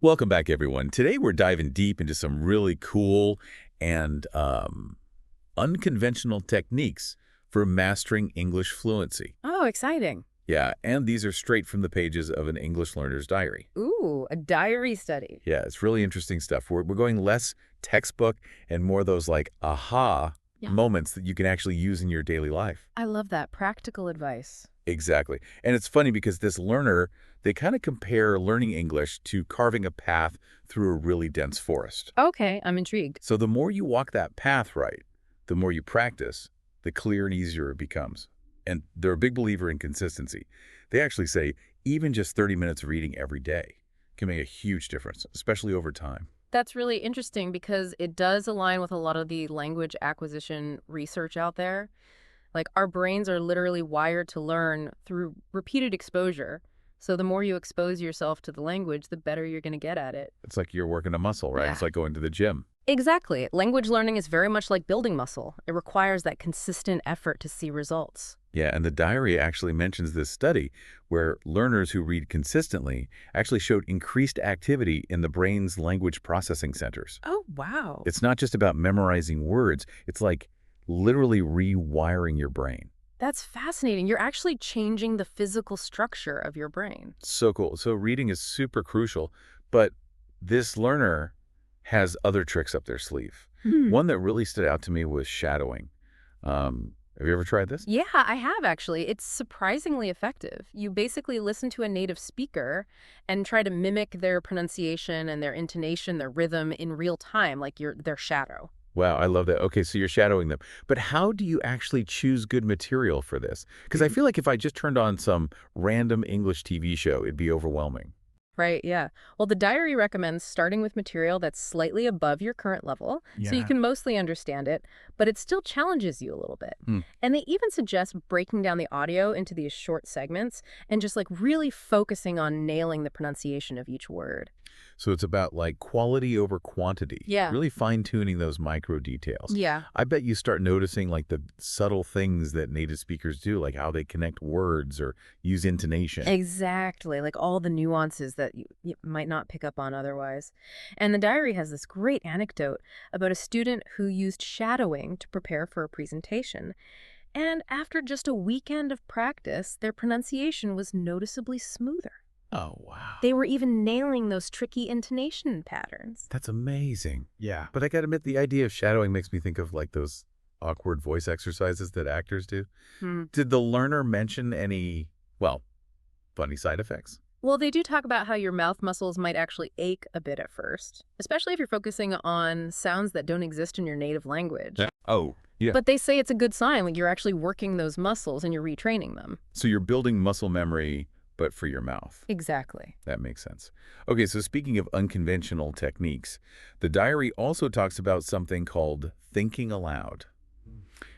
Welcome back, everyone. Today we're diving deep into some really cool and unconventional techniques for mastering English fluency. Oh, exciting. Yeah, and these are straight from the pages of an English learner's diary. Ooh, a diary study. Yeah, it's really interesting stuff. We're going less textbook and more those like aha Yeah. moments that you can actually use in your daily life. I love that. Practical advice. Exactly. And it's funny because this learner, they kind of compare learning English to carving a path through a really dense forest. Okay, I'm intrigued. So the more you walk that path right, the more you practice, the clearer and easier it becomes. And they're a big believer in consistency. They actually say even just 30 minutes of reading every day can make a huge difference, especially over time. That's really interesting because it does align with a lot of the language acquisition research out there. Like, our brains are literally wired to learn through repeated exposure. So the more you expose yourself to the language, the better you're going to get at it. It's like you're working a muscle, right? Yeah. It's like going to the gym. Exactly. Language learning is very much like building muscle. It requires that consistent effort to see results. Yeah, and the diary actually mentions this study where learners who read consistently actually showed increased activity in the brain's language processing centers. Oh, wow. It's not just about memorizing words. It's like literally rewiring your brain. That's fascinating. You're actually changing the physical structure of your brain. So cool. So reading is super crucial, but this learner has other tricks up their sleeve. One that really stood out to me was shadowing. Have you ever tried this? Yeah, I have actually. It's surprisingly effective. You basically listen to a native speaker and try to mimic their pronunciation and their intonation, their rhythm in real time, like you're their shadow. Wow, I love that. Okay, so you're shadowing them. But how do you actually choose good material for this? Because I feel like if I just turned on some random English TV show, it'd be overwhelming. Right, yeah. Well, the diary recommends starting with material that's slightly above your current level, so you Yeah. can mostly understand it, but it still challenges you a little bit. Hmm. And they even suggest breaking down the audio into these short segments and just like really focusing on nailing the pronunciation of each word. So it's about like quality over quantity. Yeah. Really fine-tuning those micro details. Yeah. I bet you start noticing like the subtle things that native speakers do, like how they connect words or use intonation. Exactly, like all the nuances that you might not pick up on otherwise. And the diary has this great anecdote about a student who used shadowing to prepare for a presentation. And after just a weekend of practice, their pronunciation was noticeably smoother. Oh, wow. They were even nailing those tricky intonation patterns. That's amazing. Yeah. But I gotta admit, the idea of shadowing makes me think of like those awkward voice exercises that actors do. Hmm. Did the learner mention any, well, funny side effects? Well, they do talk about how your mouth muscles might actually ache a bit at first, especially if you're focusing on sounds that don't exist in your native language. Oh, yeah. But they say it's a good sign, like you're actually working those muscles and you're retraining them. So you're building muscle memory, but for your mouth. Exactly. That makes sense. Okay, so speaking of unconventional techniques, the diary also talks about something called thinking aloud.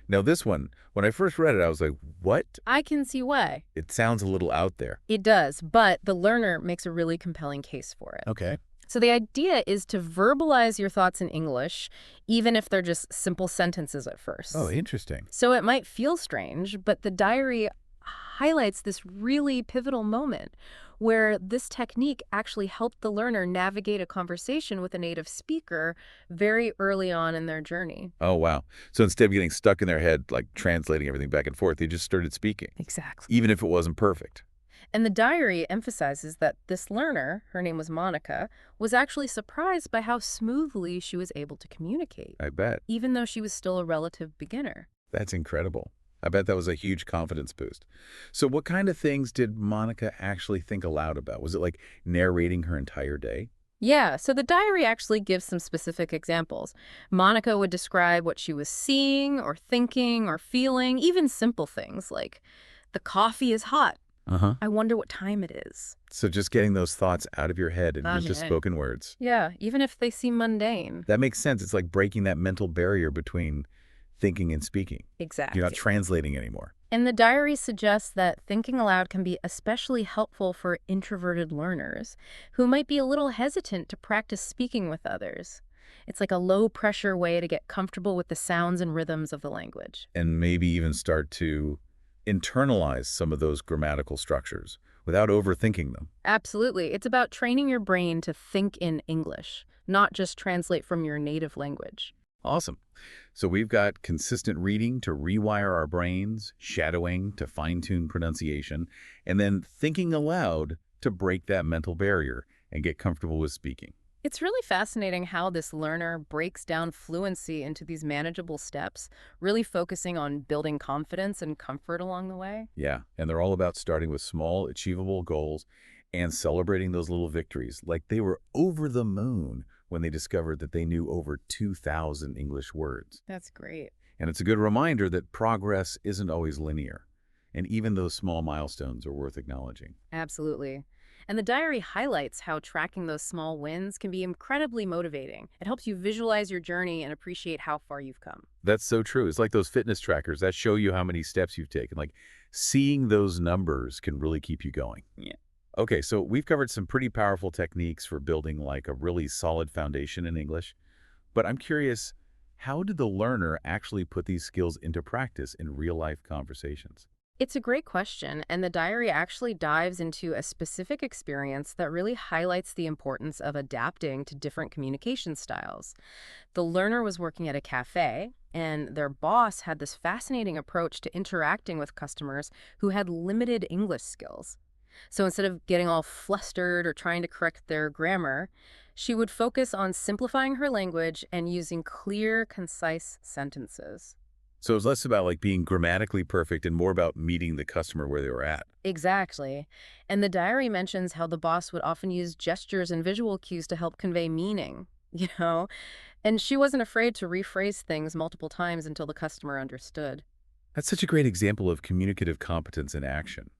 Now this one, when I first read it, I was like, what? I can see why. It sounds a little out there. It does, but the learner makes a really compelling case for it. Okay. So the idea is to verbalize your thoughts in English, even if they're just simple sentences at first. Oh, interesting. So it might feel strange, but the diary highlights this really pivotal moment where this technique actually helped the learner navigate a conversation with a native speaker very early on in their journey. Oh, wow. So instead of getting stuck in their head, like translating everything back and forth, they just started speaking, Exactly. even if it wasn't perfect. And the diary emphasizes that this learner, her name was Monica, was actually surprised by how smoothly she was able to communicate, I bet. even though she was still a relative beginner. That's incredible. I bet that was a huge confidence boost. So what kind of things did Monica actually think aloud about? Was it like narrating her entire day? Yeah, so the diary actually gives some specific examples. Monica would describe what she was seeing or thinking or feeling, even simple things like, the coffee is hot. Uh-huh. I wonder what time it is. So just getting those thoughts out of your head and use just Okay. spoken words. Yeah, even if they seem mundane. That makes sense. It's like breaking that mental barrier between thinking and speaking. Exactly. You're not translating anymore. And the diary suggests that thinking aloud can be especially helpful for introverted learners who might be a little hesitant to practice speaking with others. It's like a low-pressure way to get comfortable with the sounds and rhythms of the language. And maybe even start to internalize some of those grammatical structures without overthinking them. Absolutely. It's about training your brain to think in English, not just translate from your native language. Awesome. So we've got consistent reading to rewire our brains, shadowing to fine-tune pronunciation, and then thinking aloud to break that mental barrier and get comfortable with speaking. It's really fascinating how this learner breaks down fluency into these manageable steps, really focusing on building confidence and comfort along the way. Yeah, and they're all about starting with small, achievable goals and celebrating those little victories, like they were over the moon when they discovered that they knew over 2,000 English words. That's great. And it's a good reminder that progress isn't always linear, and even those small milestones are worth acknowledging. Absolutely. And the diary highlights how tracking those small wins can be incredibly motivating. It helps you visualize your journey and appreciate how far you've come. That's so true. It's like those fitness trackers that show you how many steps you've taken. Like seeing those numbers can really keep you going. Yeah. Okay, so we've covered some pretty powerful techniques for building like a really solid foundation in English, but I'm curious, how did the learner actually put these skills into practice in real-life conversations? It's a great question, and the diary actually dives into a specific experience that really highlights the importance of adapting to different communication styles. The learner was working at a cafe, and their boss had this fascinating approach to interacting with customers who had limited English skills. So instead of getting all flustered or trying to correct their grammar, she would focus on simplifying her language and using clear, concise sentences. So it's less about like being grammatically perfect and more about meeting the customer where they were at. Exactly. And the diary mentions how the boss would often use gestures and visual cues to help convey meaning, you know? And she wasn't afraid to rephrase things multiple times until the customer understood. That's such a great example of communicative competence in action.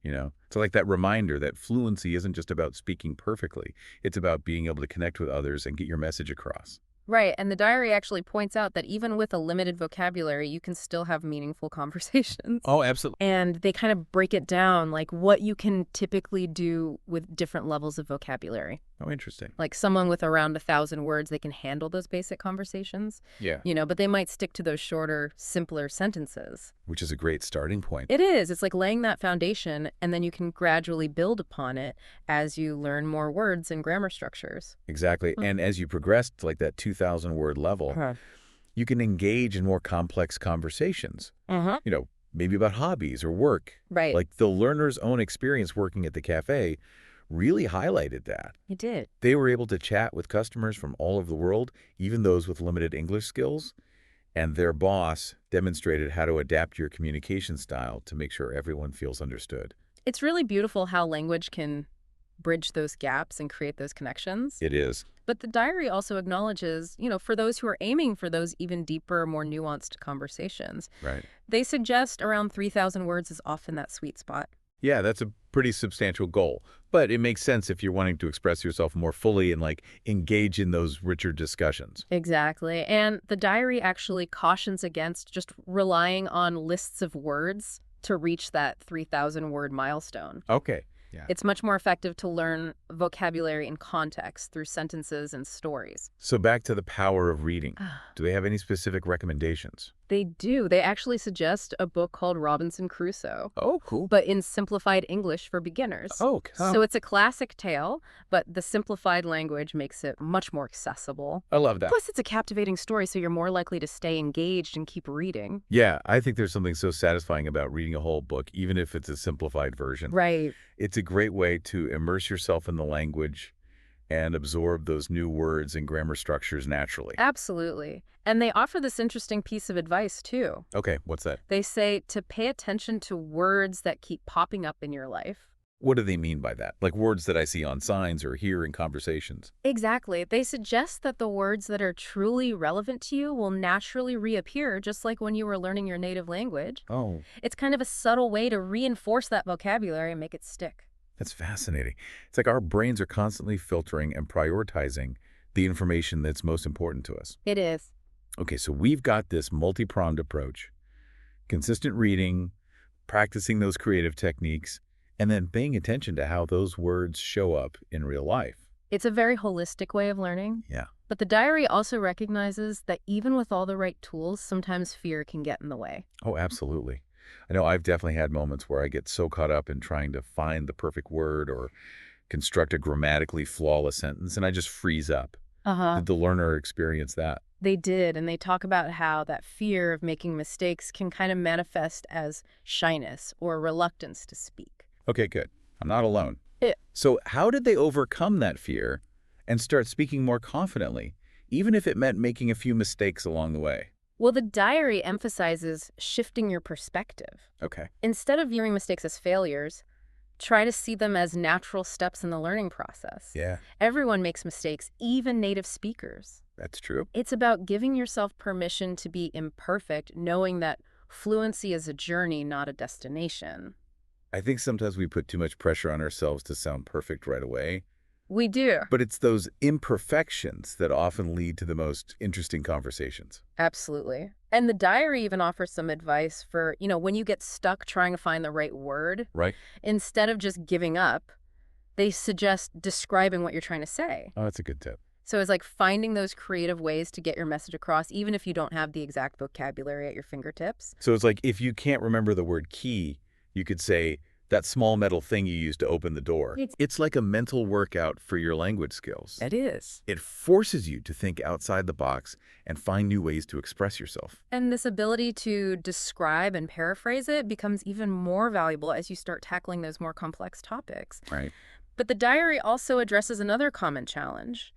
It's like that reminder that fluency isn't just about speaking perfectly. It's about being able to connect with others and get your message across. Right, and the diary actually points out that even with a limited vocabulary, you can still have meaningful conversations. Oh, absolutely. And they kind of break it down, like what you can typically do with different levels of vocabulary. Oh, interesting. Like someone with around 1,000 words, they can handle those basic conversations, Yeah. but they might stick to those shorter, simpler sentences. Which is a great starting point. It is. It's like laying that foundation, and then you can gradually build upon it as you learn more words and grammar structures. Exactly. And as you progress to like that 2,000 word level, you can engage in more complex conversations, maybe about hobbies or work. Right. Like the learner's own experience working at the cafe really highlighted that. You did. They were able to chat with customers from all over the world, even those with limited English skills, and their boss demonstrated how to adapt your communication style to make sure everyone feels understood. It's really beautiful how language can bridge those gaps and create those connections. It is. But the diary also acknowledges, for those who are aiming for those even deeper, more nuanced conversations, Right. they suggest around 3,000 words is often that sweet spot. Yeah, that's a pretty substantial goal, but it makes sense if you're wanting to express yourself more fully and like engage in those richer discussions. Exactly. And the diary actually cautions against just relying on lists of words to reach that 3,000 word milestone. Okay. Yeah. It's much more effective to learn vocabulary in context through sentences and stories. So back to the power of reading. Do they have any specific recommendations? They do. They actually suggest a book called Robinson Crusoe, Oh, cool. but in simplified English for beginners. Oh, So it's a classic tale, but the simplified language makes it much more accessible. I love that. Plus, it's a captivating story, so you're more likely to stay engaged and keep reading. Yeah, I think there's something so satisfying about reading a whole book, even if it's a simplified version. Right. It's a great way to immerse yourself in the language and absorb those new words and grammar structures naturally. Absolutely. And they offer this interesting piece of advice, too. Okay, what's that? They say to pay attention to words that keep popping up in your life. What do they mean by that? Like words that I see on signs or hear in conversations? Exactly. They suggest that the words that are truly relevant to you will naturally reappear, just like when you were learning your native language. Oh, It's kind of a subtle way to reinforce that vocabulary and make it stick. that's fascinating. It's like our brains are constantly filtering and prioritizing the information that's most important to us. It is. Okay, so we've got this multi-pronged approach, consistent reading, practicing those creative techniques, and then paying attention to how those words show up in real life. It's a very holistic way of learning. Yeah. But the diary also recognizes that even with all the right tools, sometimes fear can get in the way. Oh, absolutely. I know I've definitely had moments where I get so caught up in trying to find the perfect word or construct a grammatically flawless sentence, and I just freeze up. Uh-huh. Did the learner experience that? They did, and they talk about how that fear of making mistakes can kind of manifest as shyness or reluctance to speak. Okay, good. I'm not alone. It, So how did they overcome that fear and start speaking more confidently, even if it meant making a few mistakes along the way? well, the diary emphasizes shifting your perspective. Okay. Instead of viewing mistakes as failures, try to see them as natural steps in the learning process. Yeah, Everyone makes mistakes, even native speakers. that's true. It's about giving yourself permission to be imperfect, knowing that fluency is a journey, not a destination. I think sometimes we put too much pressure on ourselves to sound perfect right away, We do. but it's those imperfections that often lead to the most interesting conversations. Absolutely. And the diary even offers some advice for, when you get stuck trying to find the right word, Right? instead of just giving up, they suggest describing what you're trying to say. Oh, that's a good tip. So it's like finding those creative ways to get your message across, even if you don't have the exact vocabulary at your fingertips. So it's like if you can't remember the word key, you could say, that small metal thing you use to open the door. It's like a mental workout for your language skills. It is. It forces you to think outside the box and find new ways to express yourself. And this ability to describe and paraphrase it becomes even more valuable as you start tackling those more complex topics. Right. But the diary also addresses another common challenge: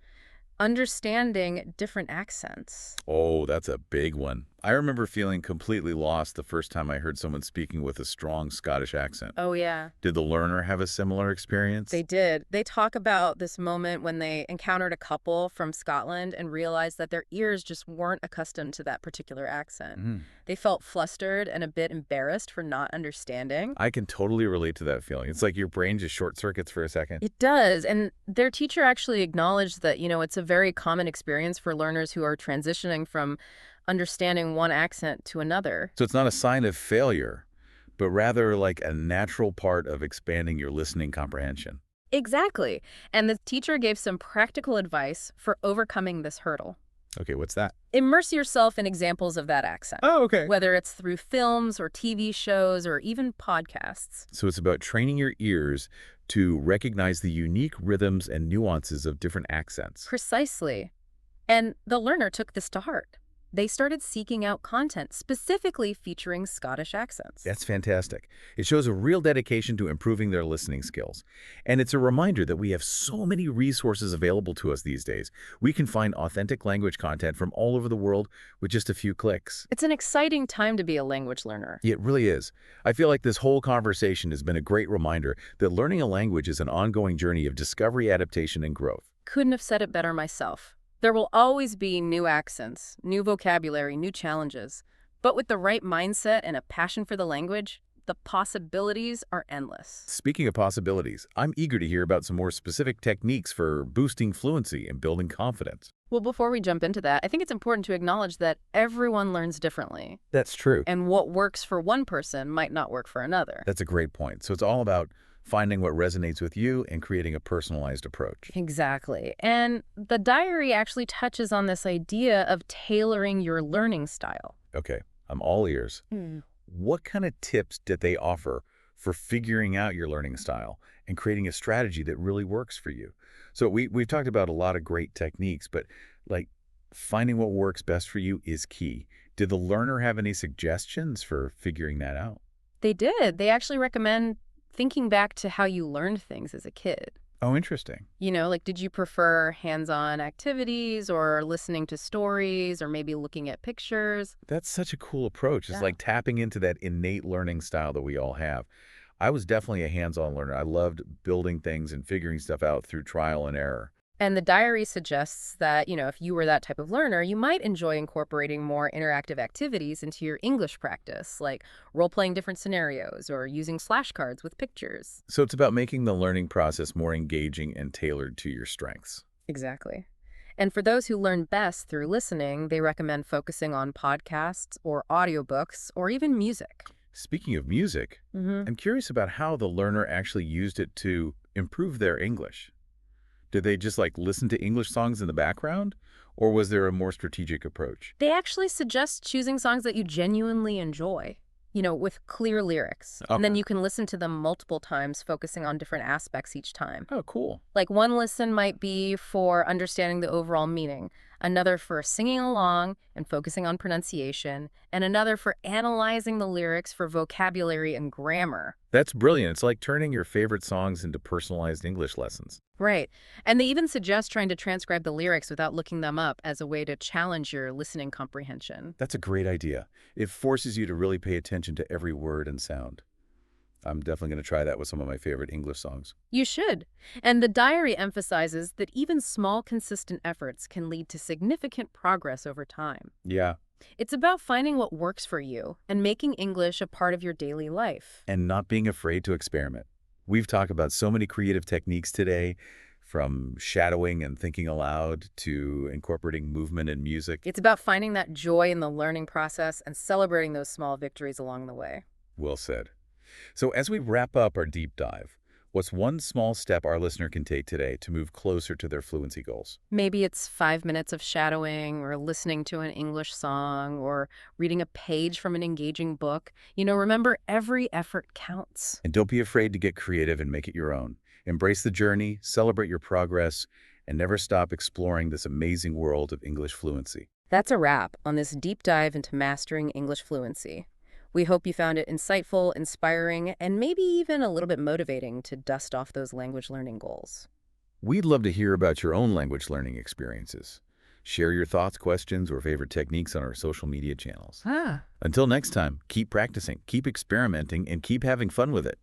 understanding different accents. Oh, that's a big one. I remember feeling completely lost the first time I heard someone speaking with a strong Scottish accent. Oh, yeah. Did the learner have a similar experience? They did. They talk about this moment when they encountered a couple from Scotland and realized that their ears just weren't accustomed to that particular accent. Mhm. They felt flustered and a bit embarrassed for not understanding. I can totally relate to that feeling. It's like your brain just short circuits for a second. It does. And their teacher actually acknowledged that, it's a very common experience for learners who are transitioning from understanding one accent to another. So it's not a sign of failure, but rather like a natural part of expanding your listening comprehension. Exactly. And the teacher gave some practical advice for overcoming this hurdle. Okay, what's that? Immerse yourself in examples of that accent, Oh, okay. whether it's through films or TV shows or even podcasts. So it's about training your ears to recognize the unique rhythms and nuances of different accents. Precisely. And the learner took this to heart. They started seeking out content specifically featuring Scottish accents. That's fantastic. It shows a real dedication to improving their listening skills. And it's a reminder that we have so many resources available to us these days. We can find authentic language content from all over the world with just a few clicks. It's an exciting time to be a language learner. It really is. I feel like this whole conversation has been a great reminder that learning a language is an ongoing journey of discovery, adaptation, and growth. Couldn't have said it better myself. There will always be new accents, new vocabulary, new challenges. But with the right mindset and a passion for the language, the possibilities are endless. Speaking of possibilities, I'm eager to hear about some more specific techniques for boosting fluency and building confidence. Well, before we jump into that, I think it's important to acknowledge that everyone learns differently. That's true. And what works for one person might not work for another. That's a great point. So it's all about finding what resonates with you and creating a personalized approach. Exactly. And the diary actually touches on this idea of tailoring your learning style. Okay, I'm all ears. What kind of tips did they offer for figuring out your learning style and creating a strategy that really works for you? So we've talked about a lot of great techniques, but like finding what works best for you is key. Did the learner have any suggestions for figuring that out? They did. They actually recommend thinking back to how you learned things as a kid. Oh, interesting. Like, did you prefer hands-on activities or listening to stories or maybe looking at pictures? That's such a cool approach. It's Yeah. like tapping into that innate learning style that we all have. I was definitely a hands-on learner. I loved building things and figuring stuff out through trial and error. And the diary suggests that, if you were that type of learner, you might enjoy incorporating more interactive activities into your English practice, like role-playing different scenarios or using flashcards with pictures. So it's about making the learning process more engaging and tailored to your strengths. Exactly. And for those who learn best through listening, they recommend focusing on podcasts or audiobooks or even music. Speaking of music, I'm curious about how the learner actually used it to improve their English. Did they just listen to English songs in the background? Or was there a more strategic approach? They actually suggest choosing songs that you genuinely enjoy. with clear lyrics. And then Okay. you can listen to them multiple times, focusing on different aspects each time. Oh, cool. Like one listen might be for understanding the overall meaning, another for singing along and focusing on pronunciation, and another for analyzing the lyrics for vocabulary and grammar. That's brilliant. It's like turning your favorite songs into personalized English lessons. Right. And they even suggest trying to transcribe the lyrics without looking them up as a way to challenge your listening comprehension. That's a great idea. It forces you to really pay attention to every word and sound. I'm definitely going to try that with some of my favorite English songs. You should. And the diary emphasizes that even small, consistent efforts can lead to significant progress over time. Yeah, It's about finding what works for you and making English a part of your daily life. and not being afraid to experiment. We've talked about so many creative techniques today, from shadowing and thinking aloud to incorporating movement and music. It's about finding that joy in the learning process and celebrating those small victories along the way. Well said. So as we wrap up our deep dive, what's one small step our listener can take today to move closer to their fluency goals? Maybe it's 5 minutes of shadowing or listening to an English song or reading a page from an engaging book. Remember, every effort counts. And don't be afraid to get creative and make it your own. Embrace the journey, celebrate your progress, and never stop exploring this amazing world of English fluency. That's a wrap on this deep dive into mastering English fluency. We hope you found it insightful, inspiring, and maybe even a little bit motivating to dust off those language learning goals. We'd love to hear about your own language learning experiences. Share your thoughts, questions, or favorite techniques on our social media channels. Ah. Until next time, keep practicing, keep experimenting, and keep having fun with it.